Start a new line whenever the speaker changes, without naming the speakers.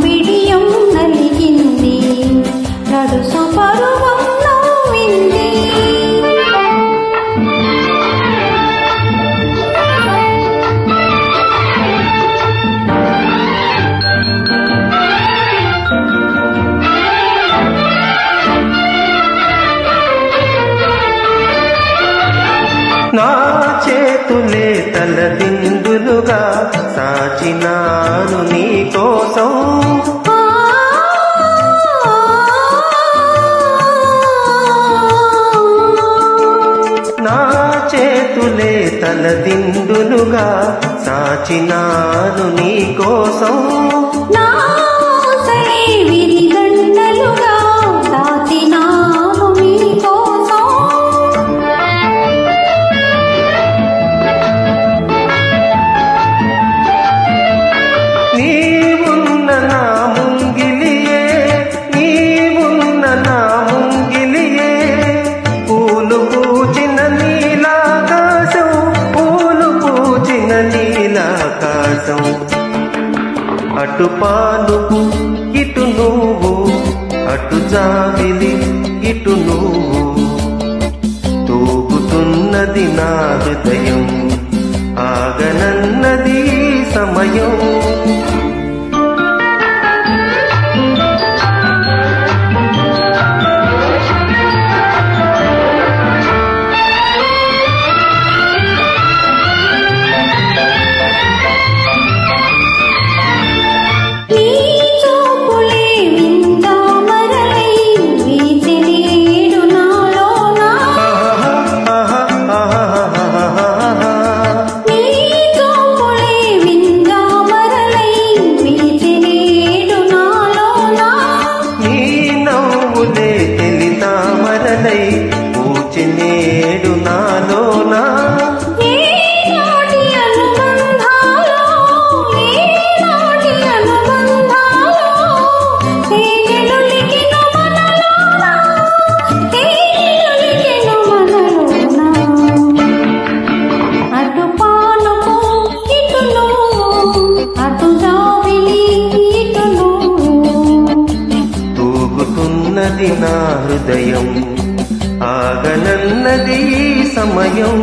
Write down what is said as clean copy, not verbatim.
బిడియం నలిగింది, నడుసు పరువం నవ్వింది.
నా చేతులే తలదిందులుగా సాచినాను నీ కోసం. నా చేతులే తలదిందులుగా సాచినాను నీ కోసం. అటు పానుపు ఇటు నువ్వు, అటు జాబిలి ఇటు నువ్వు, తూగుతున్నది నా హృదయం, ఆగనన్నది సమయం. నేడు నాలోనా తూగుతున్నది నా హృదయం, ఆగనన్నది సమయం.